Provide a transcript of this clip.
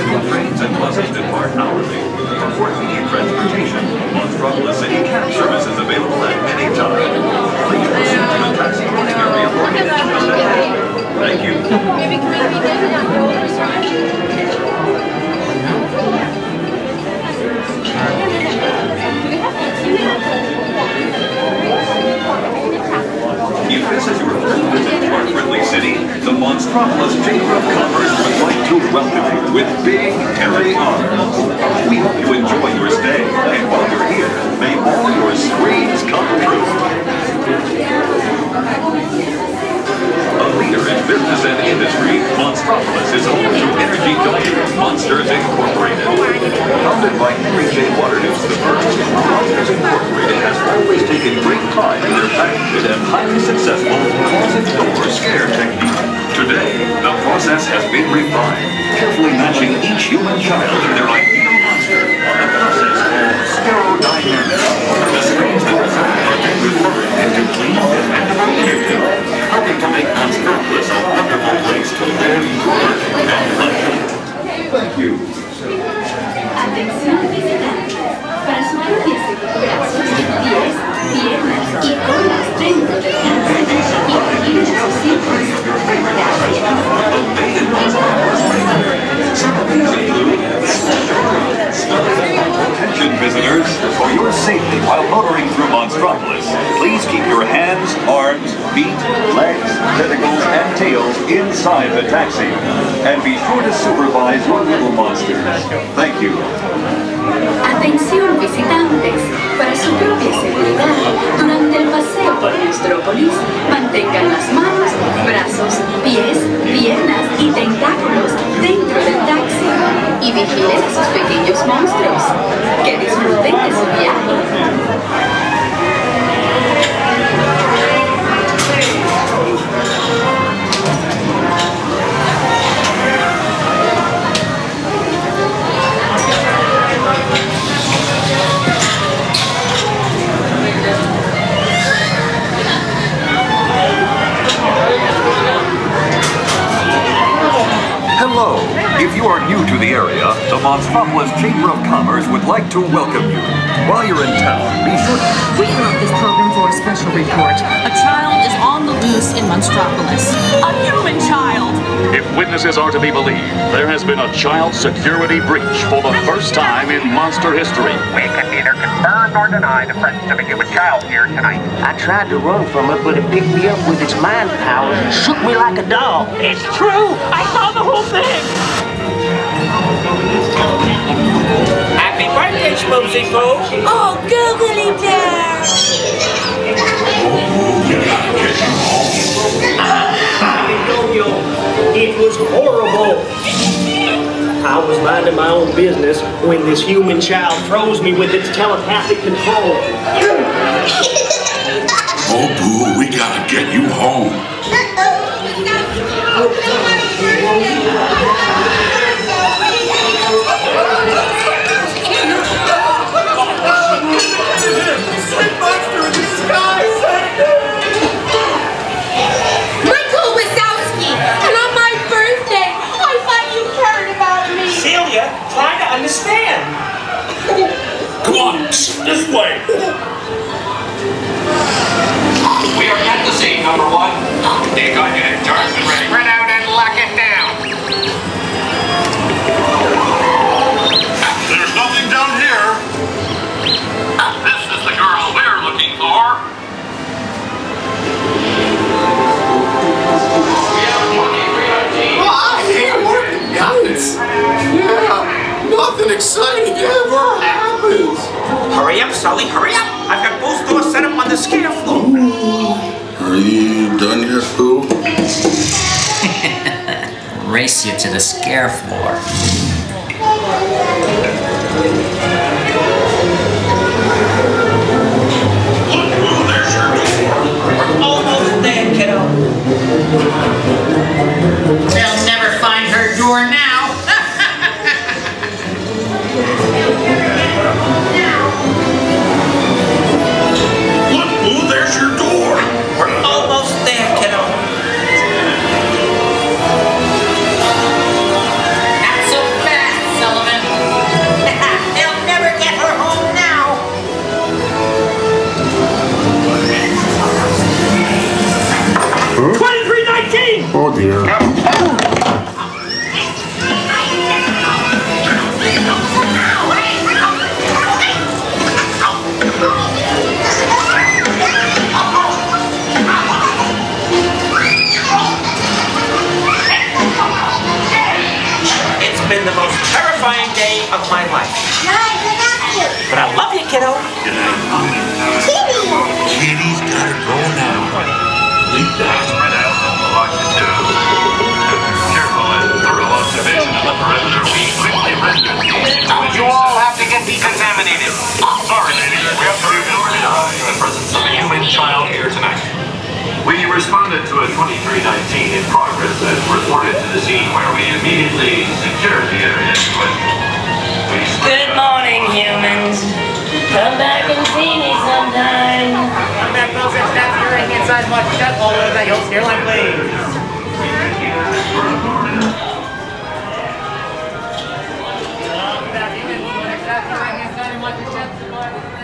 Local trains and buses depart hourly. For immediate transportation, Monstropolis City cab service is available at any time. Please proceed to the taxi boarding area located just ahead. Thank you. If this is your first visit to our friendly city, the Monstropolis Chamber of Commerce would like to welcome you with big, hairy arms. We hope you enjoy your stay, and while you're here, may all your screams come true. A leader in business and industry, Monstropolis is home to energy donator Monsters Incorporated. Founded by Henry J. Waternoose I, Monsters Incorporated has always taken great pride in their patented and highly successful closet-door scare technique. Today, the process has been refined, carefully matching each human child to their ideal monster. A process called stereodynamics. The screens that result are then referred into clean and appropriate, helping to make Monstropolis a wonderful place to live, work, and play. Thank you. Atención visitantes. Para su propia seguridad, pies, piernas y colas dentro del cáncer y giros sus hijos. Attention visitors, for your safety while motoring through Monstropolis, please keep your hands, arms, feet, legs, tentacles, and tails inside the taxi. And be sure to supervise your little monsters. Thank you. Atención visitantes, para su propia seguridad, durante el paseo por Monstropolis, mantengan las manos, brazos, pies, piernas y tentáculos dentro del taxi y vigilen a sus pequeños monstruos. Que disfruten de su viaje. Hello! If you are new to the area, the Monstropolis Chamber of Commerce would like to welcome you. While you're in town, be sure to... We interrupt this program for a special report. A child is on the loose in Monstropolis. A human child! If witnesses are to be believed, there has been a child security breach for the first time in monster history. We can neither confirm nor deny the presence of a human child here tonight. I tried to run from it, but it picked me up with its mind powers and shook me like a dog. It's true! I saw the whole thing! Happy birthday, Schmoopsy Foo! Oh, googly bear! It was horrible. I was minding my own business when this human child froze me with its telepathic control. Oh, Boo, we gotta get you home. Sweet monster in disguise! Michael Wazowski! And on my birthday, I thought you cared about me! Celia, try to understand. Come on, this way. We are at the scene, number one. They got you in charge and ready. Spread out and lock it down. There's nothing down here. This is the girl we're looking for. Hey, working nights. Yeah, nothing exciting ever happens. Hurry up, Sully, hurry up. I've got both doors set up on the scare floor. Are you done yet, Boo? Race you to the scare floor. Almost there, kiddo. They'll never find her door now. Look, Boo, there's your door. We're almost there, kiddo. Not so Oh dear. It's been the most terrifying day of my life. But I love you, kiddo. Kitty's gotta go now. Lisa has spread out a lot to do. Careful and thorough observation of the perimeter. We quickly rescued these. You all have to get decontaminated. Sorry, ladies. We have to reorganize in the presence of a human child here tonight. We responded to a 2319 in progress and reported to the scene where we immediately secured the area in question. Good morning, humans. Come back and see me sometime. Come back, folks. It's not your inside much cut all over that host airline, please. Come back, humans. Next time, you're inside much cut.